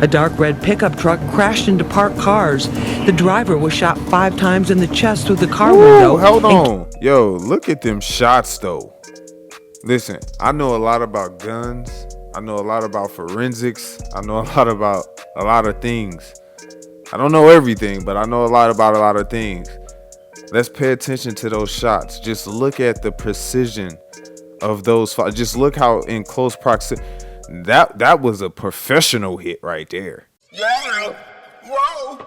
A dark red pickup truck crashed into parked cars. The driver was shot 5 times in the chest through the car window. Hold on. Yo, look at them shots, though. Listen, I know a lot about guns. I know a lot about forensics. I know a lot about a lot of things. I don't know everything, but I know a lot about a lot of things. Let's pay attention to those shots. Just look at the precision of those. Just look how in close proximity. That was a professional hit right there. Yeah. Whoa.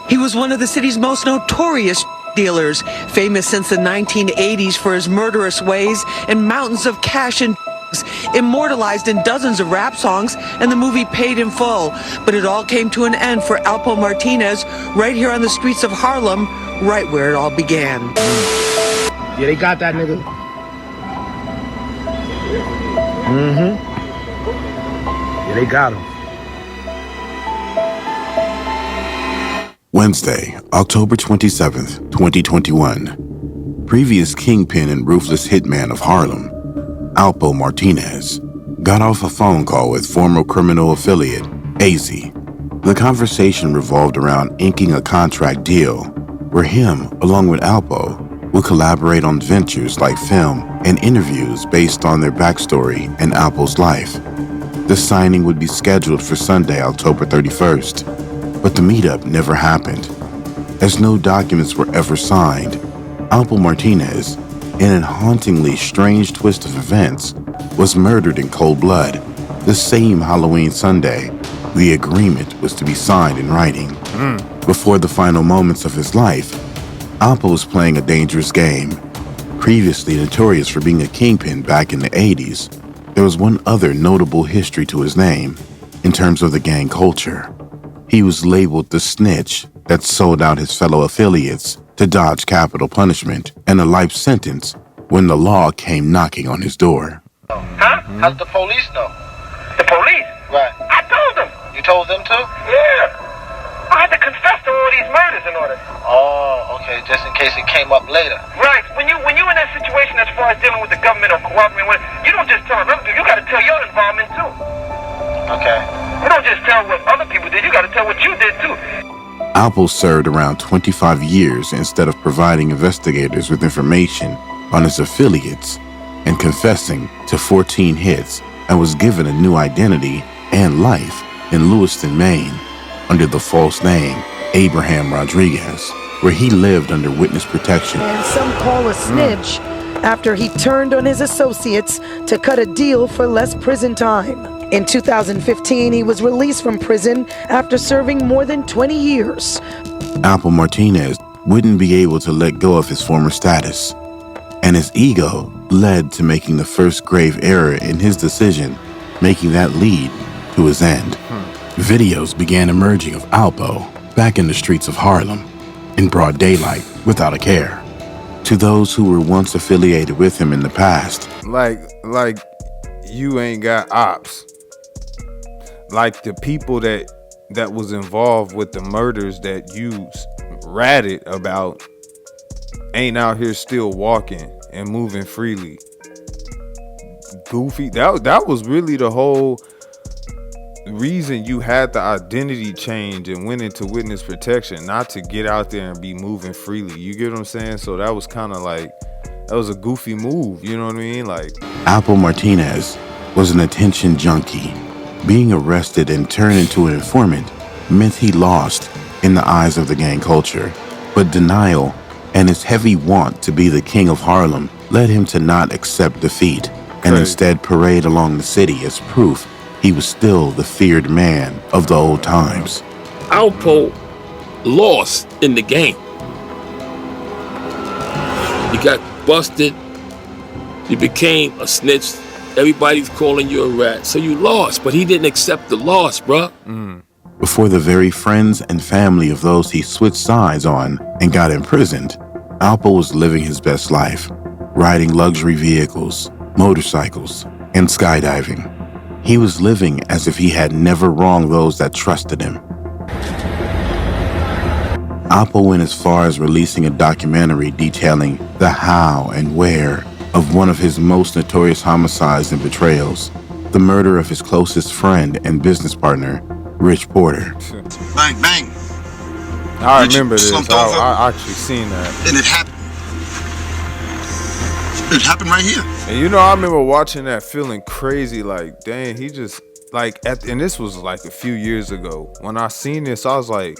He was one of the city's most notorious dealers, famous since the 1980s for his murderous ways and mountains of cash and immortalized in dozens of rap songs and the movie Paid in Full. But it all came to an end for Alpo Martinez right here on the streets of Harlem, right where it all began. Yeah, they got that nigga. Yeah, they got him. Wednesday, October 27th, 2021. Previous kingpin and ruthless hitman of Harlem, Alpo Martinez, got off a phone call with former criminal affiliate, AZ. The conversation revolved around inking a contract deal where him, along with Alpo, would collaborate on ventures like film and interviews based on their backstory and Alpo's life. The signing would be scheduled for Sunday, October 31st, but the meetup never happened. As no documents were ever signed, Alpo Martinez, in a hauntingly strange twist of events, was murdered in cold blood. The same Halloween Sunday, the agreement was to be signed in writing. Before the final moments of his life, Alpo was playing a dangerous game. Previously notorious for being a kingpin back in the 80s, there was one other notable history to his name in terms of the gang culture. He was labeled the snitch that sold out his fellow affiliates to dodge capital punishment and a life sentence when the law came knocking on his door. Huh? How'd the police know? The police? Right. I told them. You told them too? Yeah. I had to confess to all these murders and all that. Oh, okay. Just in case it came up later. Right. When you in that situation as far as dealing with the government or cooperating with, you don't just tell them. You got to tell your involvement too. Okay. You don't just tell what other people did. You got to tell what you did too. Alpo served around 25 years instead of providing investigators with information on his affiliates and confessing to 14 hits, and was given a new identity and life in Lewiston, Maine, under the false name Abraham Rodriguez, where he lived under witness protection. And some call a snitch after he turned on his associates to cut a deal for less prison time. In 2015, he was released from prison after serving more than 20 years. Alpo Martinez wouldn't be able to let go of his former status, and his ego led to making the first grave error in his decision, making that lead to his end. Videos began emerging of Alpo back in the streets of Harlem, in broad daylight, without a care. To those who were once affiliated with him in the past, Like you ain't got ops. Like the people that was involved with the murders that you ratted about ain't out here still walking and moving freely. Goofy. That was really the whole reason you had the identity change and went into witness protection, not to get out there and be moving freely. You get what I'm saying? So that was kind of like, that was a goofy move. You know what I mean? Like, Alpo Martinez was an attention junkie. Being arrested and turned into an informant meant he lost in the eyes of the gang culture. But denial and his heavy want to be the king of Harlem led him to not accept defeat and instead parade along the city as proof he was still the feared man of the old times. Alpo lost in the game. You got busted. You became a snitch. Everybody's calling you a rat. So you lost, but he didn't accept the loss, bruh. Before the very friends and family of those he switched sides on and got imprisoned, Alpo was living his best life, riding luxury vehicles, motorcycles, and skydiving. He was living as if he had never wronged those that trusted him. Alpo went as far as releasing a documentary detailing the how and where of one of his most notorious homicides and betrayals, the murder of his closest friend and business partner, Rich Porter. Bang, bang. I Rich remember this. slumped over. I actually seen that. And it happened. It happened right here. And you know, I remember watching that feeling crazy, like, dang, he just, like, and this was like a few years ago. When I seen this, I was like,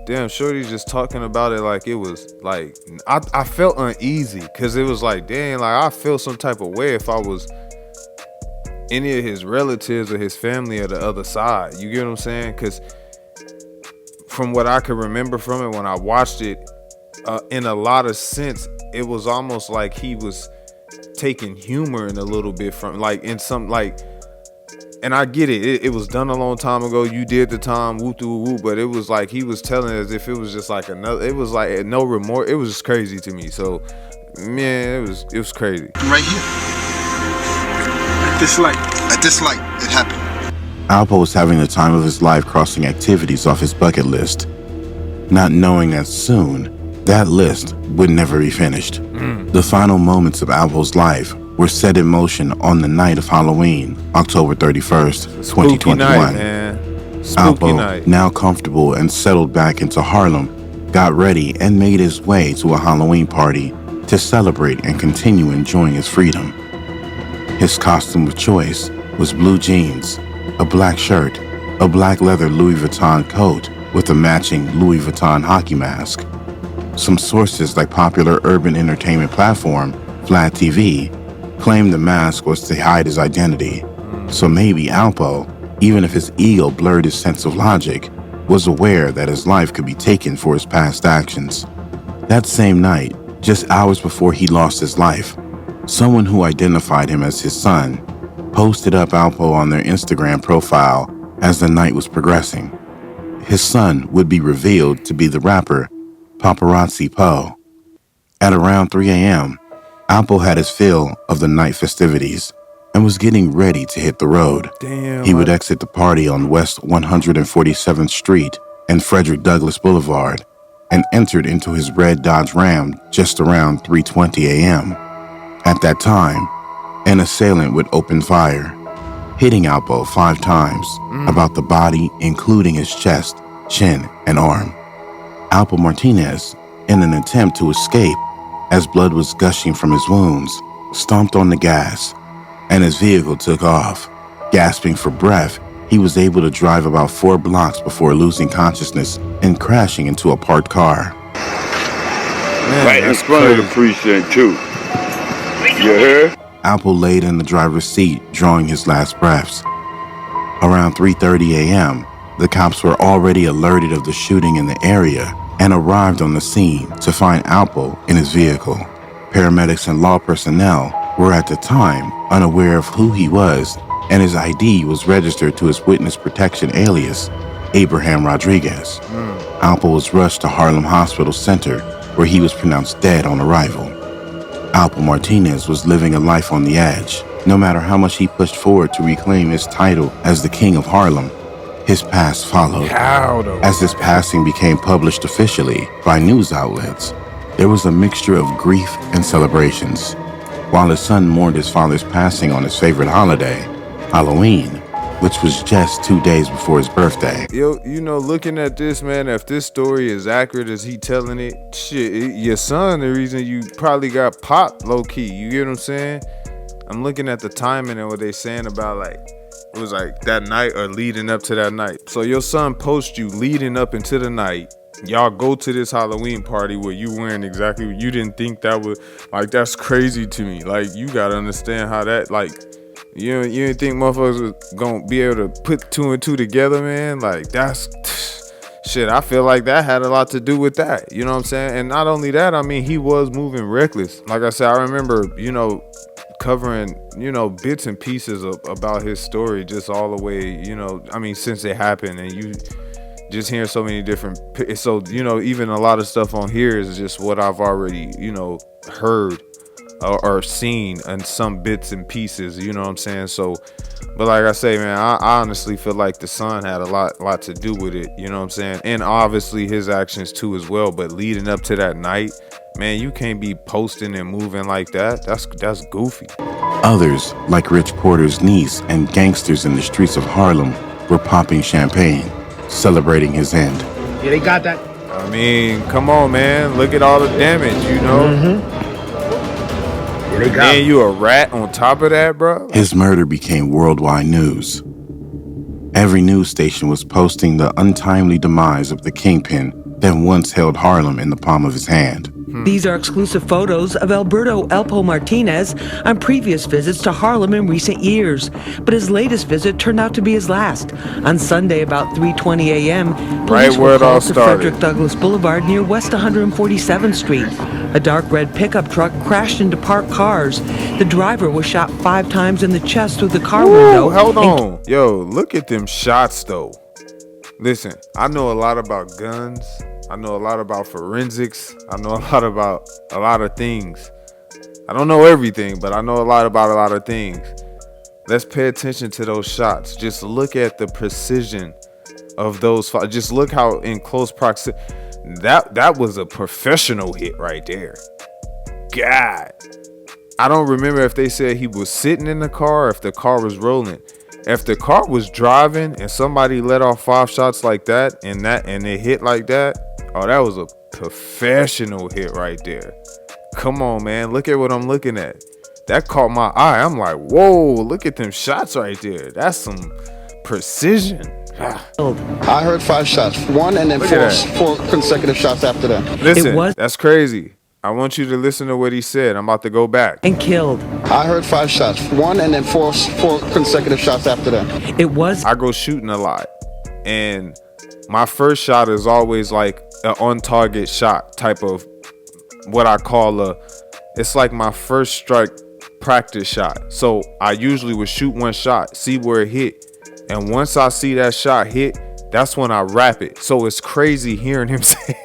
damn, Shorty's just talking about it like it was, like, I felt uneasy, because it was like, dang, like, I feel some type of way if I was any of his relatives or his family or the other side. You get what I'm saying? Because from what I can remember from it when I watched it, in a lot of sense, it was almost like he was taking humor in a little bit from, like, in some, like, and I get it. It was done a long time ago. You did the time, woo woo woo. But it was like he was telling as if it was just like another. It was like no remorse. It was just crazy to me. So, man, it was crazy. Right here. At this light. At this light, it happened. Alpo was having the time of his life crossing activities off his bucket list, not knowing that soon that list would never be finished. The final moments of Alpo's life were set in motion on the night of Halloween, October 31st, 2021. Night, man. Spooky Alpo, night. now comfortable and settled back into Harlem, got ready and made his way to a Halloween party to celebrate and continue enjoying his freedom. His costume of choice was blue jeans, a black shirt, a black leather Louis Vuitton coat with a matching Louis Vuitton hockey mask. Some sources like popular urban entertainment platform, Flat TV, claimed the mask was to hide his identity. So maybe Alpo, even if his ego blurred his sense of logic, was aware that his life could be taken for his past actions. That same night, just hours before he lost his life, someone who identified him as his son posted up Alpo on their Instagram profile as the night was progressing. His son would be revealed to be the rapper Paparazzi Poe. At around 3 a.m., Alpo had his fill of the night festivities and was getting ready to hit the road. Damn. He would exit the party on West 147th Street and Frederick Douglass Boulevard and entered into his red Dodge Ram just around 3:20 a.m. At that time, an assailant would open fire, hitting Alpo 5 times about the body, including his chest, chin, and arm. Alpo Martinez, in an attempt to escape, as blood was gushing from his wounds, stomped on the gas, and his vehicle took off. Gasping for breath, he was able to drive about 4 blocks before losing consciousness and crashing into a parked car. Man, Right in that's front of the crazy. precinct, too. You heard? Alpo laid in the driver's seat, drawing his last breaths. Around 3:30 a.m., the cops were already alerted of the shooting in the area and arrived on the scene to find Alpo in his vehicle. Paramedics and law personnel were at the time unaware of who he was, and his ID was registered to his witness protection alias, Abraham Rodriguez. Alpo was rushed to Harlem Hospital Center, where he was pronounced dead on arrival. Alpo Martinez was living a life on the edge. No matter how much he pushed forward to reclaim his title as the King of Harlem, his past followed. How though? As his passing became published officially by news outlets, there was a mixture of grief and celebrations. While his son mourned his father's passing on his favorite holiday, Halloween, which was just 2 days before his birthday. Yo, you know, looking at this, man, if this story is accurate as he telling it, shit, your son, the reason you probably got popped low-key, you get what I'm saying? I'm looking at the timing and what they saying about, like, it was like that night or leading up to that night. So your son posts you leading up into the night. Y'all go to this Halloween party where you wearing exactly what you didn't think that would, like, that's crazy to me. Like, you gotta understand how that, like, you didn't think motherfuckers was gonna be able to put 2 and 2 together, man? Like, that's shit. I feel like that had a lot to do with that. You know what I'm saying? And not only that, I mean, he was moving reckless. Like I said, I remember, you know, covering, you know, bits and pieces about his story just all the way, you know, I mean, since it happened, and you just hearing so many different, so, you know, even a lot of stuff on here is just what I've already, you know, heard or seen in some bits and pieces, you know what I'm saying? So, but like I say, man, I honestly feel like the son had a lot to do with it, you know what I'm saying? And obviously his actions too as well, but leading up to that night, man, you can't be posting and moving like that. That's goofy. Others, like Rich Porter's niece and gangsters in the streets of Harlem, were popping champagne, celebrating his end. Yeah, they got that. I mean, come on, man. Look at all the damage, you know? Yeah, they got And you a rat on top of that, bro? His murder became worldwide news. Every news station was posting the untimely demise of the kingpin that once held Harlem in the palm of his hand. These are exclusive photos of Alpo Martinez on previous visits to Harlem in recent years. But his latest visit turned out to be his last. On Sunday, about 3:20 a.m., police where were it all called to started. Frederick Douglass Boulevard near West 147th Street. A dark red pickup truck crashed into parked cars. The driver was shot 5 times in the chest through the car window. Hold on. Yo, look at them shots, though. Listen, I know a lot about guns. I know a lot about forensics. I know a lot about a lot of things. I don't know everything, but I know a lot about a lot of things. Let's pay attention to those shots. Just look at the precision of those. Just look how in close proximity. That was a professional hit right there. God. I don't remember if they said he was sitting in the car or if the car was rolling. If the car was driving and somebody let off 5 shots like that and it hit like that, oh, that was a professional hit right there. Come on, man. Look at what I'm looking at. That caught my eye. I'm like, whoa, look at them shots right there. That's some precision. I heard 5 shots. 1 and then 4 consecutive shots after that. Listen, that's crazy. I want you to listen to what he said. I'm about to go back. And killed. I heard 5 shots. 1 and then 4 consecutive shots after that. I go shooting a lot. And my first shot is always like an on-target shot type of what I call it's like my first strike practice shot. So I usually would shoot 1 shot, see where it hit. And once I see that shot hit, that's when I wrap it. So it's crazy hearing him say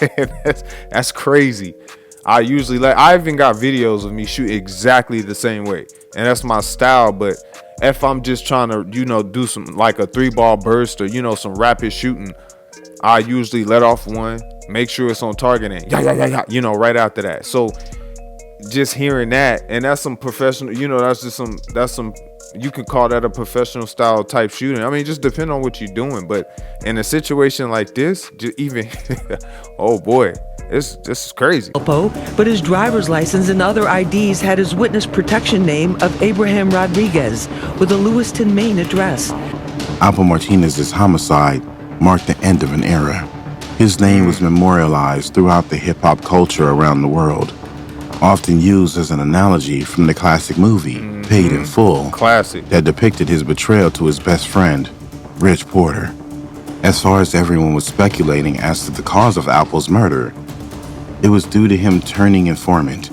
that's crazy. I usually I even got videos of me shoot exactly the same way. And that's my style. But if I'm just trying to, do some like a 3-ball burst or, some rapid shooting, I usually let off 1, make sure it's on target and right after that. So just hearing that, and that's some professional, that's some, you can call that a professional style type shooting. I mean, just depend on what you're doing. But in a situation like this, oh boy, this is crazy. But his driver's license and other IDs had his witness protection name of Abraham Rodriguez with a Lewiston, Maine address. Alpo Martinez's homicide marked the end of an era. His name was memorialized throughout the hip-hop culture around the world, often used as an analogy from the classic movie, Paid in Full, that depicted his betrayal to his best friend, Rich Porter. As far as everyone was speculating as to the cause of Alpo's murder, it was due to him turning informant,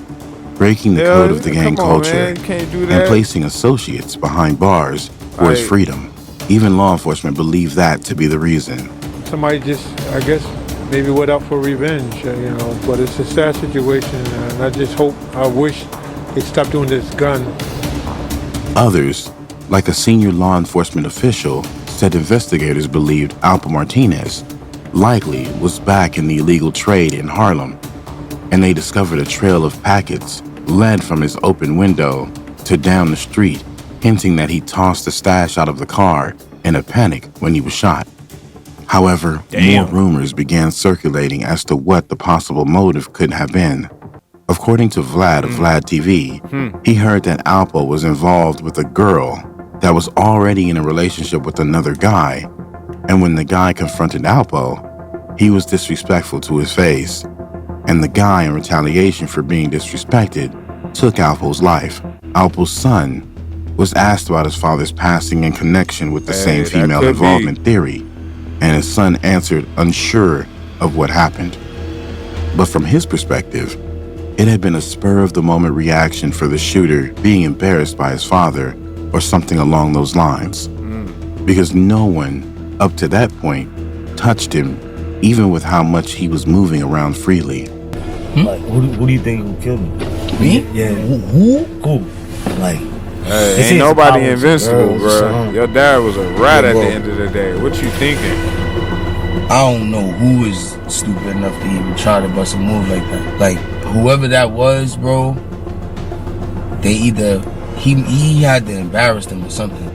breaking the code of the gang culture, and placing associates behind bars for his freedom. Even law enforcement believed that to be the reason. Somebody just, I guess, maybe went out for revenge, but it's a sad situation, and I wish they stopped doing this gun. Others, like a senior law enforcement official, said investigators believed Alpo Martinez likely was back in the illegal trade in Harlem, and they discovered a trail of packets led from his open window to down the street, hinting that he tossed the stash out of the car in a panic when he was shot. However, more rumors began circulating as to what the possible motive could have been. According to Vlad of Vlad TV, he heard that Alpo was involved with a girl that was already in a relationship with another guy, and when the guy confronted Alpo, he was disrespectful to his face, and the guy, in retaliation for being disrespected, took Alpo's life. Alpo's son was asked about his father's passing in connection with the same female involvement theory, and his son answered unsure of what happened. But from his perspective, it had been a spur-of-the-moment reaction for the shooter being embarrassed by his father or something along those lines, because no one, up to that point, touched him, even with how much he was moving around freely. Like, who do you think who killed him? Me? Yeah. Who? Like, hey, ain't nobody invincible, bro. Your dad was a rat at the end of the day. What you thinking? I don't know who is stupid enough to even try to bust a move like that. Like, whoever that was, bro, they either he had to embarrass them or something.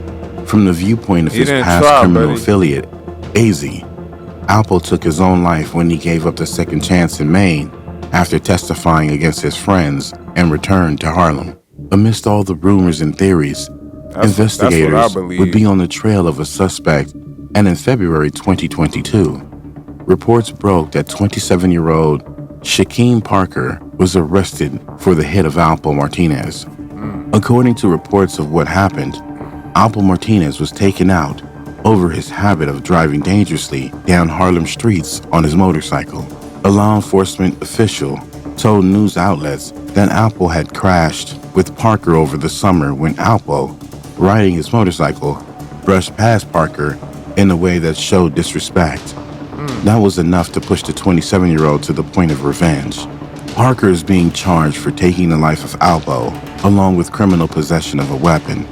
From the viewpoint of his past criminal affiliate, AZ, Alpo took his own life when he gave up the second chance in Maine after testifying against his friends and returned to Harlem. Amidst all the rumors and theories, investigators would be on the trail of a suspect, and in February 2022, reports broke that 27-year-old Shaquem Parker was arrested for the hit of Alpo Martinez. According to reports of what happened, Alpo Martinez was taken out over his habit of driving dangerously down Harlem streets on his motorcycle. A law enforcement official told news outlets that Alpo had crashed with Parker over the summer when Alpo, riding his motorcycle, brushed past Parker in a way that showed disrespect. That was enough to push the 27-year-old to the point of revenge. Parker is being charged for taking the life of Alpo, along with criminal possession of a weapon.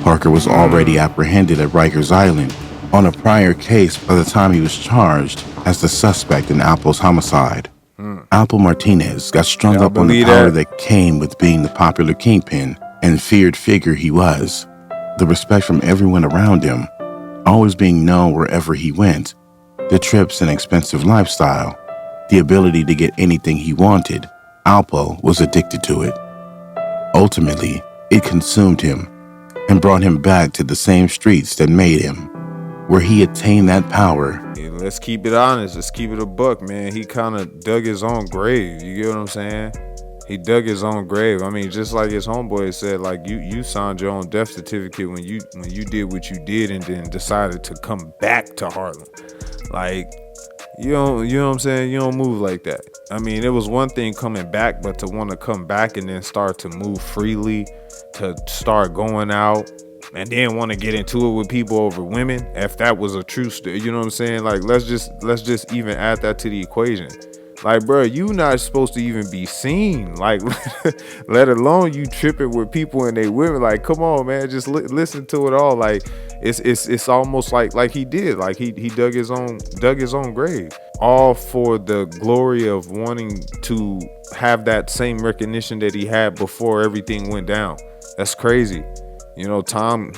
Parker was already apprehended at Rikers Island on a prior case by the time he was charged as the suspect in Alpo's homicide. Alpo Martinez got strung up on the power that came with being the popular kingpin and feared figure he was. The respect from everyone around him, always being known wherever he went, the trips and expensive lifestyle, the ability to get anything he wanted. Alpo was addicted to it. Ultimately, it consumed him and brought him back to the same streets that made him, where he attained that power. Yeah, let's keep it honest. Let's keep it a buck, man. He kind of dug his own grave. You get what I'm saying? He dug his own grave. I mean, just like his homeboy said, like you signed your own death certificate when you did what you did and then decided to come back to Harlem. Like, you know what I'm saying? You don't move like that. I mean, it was one thing coming back, but to want to come back and then start to move freely, to start going out and then want to get into it with people over women, if that was a true story, you know what I'm saying? Like, let's just even add that to the equation. Like, bro, you not supposed to even be seen. Like, let alone you tripping with people and they women. Like, come on, man, just listen to it all. Like, it's almost like he did. Like he dug his own grave, all for the glory of wanting to have that same recognition that he had before everything went down. That's crazy. You know, time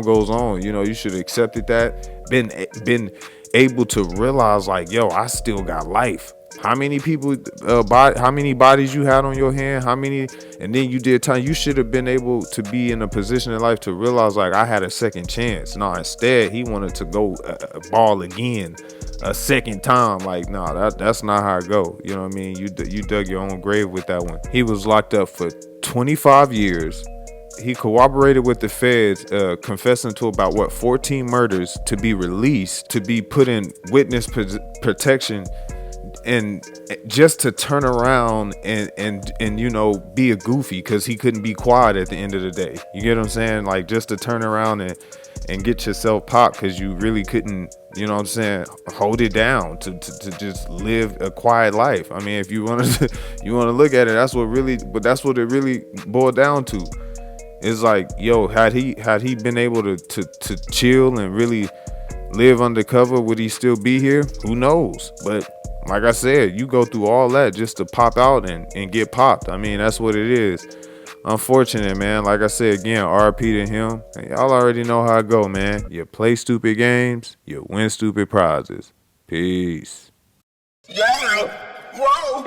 goes on. You know, you should have accepted that. Been able to realize, like, yo, I still got life. How many people, how many bodies you had on your hand? How many? And then you did time. You should have been able to be in a position in life to realize, like, I had a second chance. No, instead he wanted to go ball again a second time. Like, no, that's not how it go. You know what I mean? You dug your own grave with that one. He was locked up for 25 years. He cooperated with the feds, confessing to about 14 murders, to be released, to be put in witness protection, and just to turn around and you know, be a goofy because he couldn't be quiet at the end of the day. You get what I'm saying? Like, just to turn around and get yourself popped because you really couldn't, you know what I'm saying, hold it down to just live a quiet life. I mean, if you want to look at it, that's what it really boiled down to. It's like, yo, had he been able to chill and really live undercover, would he still be here? Who knows? But like I said, you go through all that just to pop out and get popped. I mean, that's what it is. Unfortunate, man. Like I said, again, RP to him. And y'all already know how it go, man. You play stupid games, you win stupid prizes. Peace. Yeah. Whoa.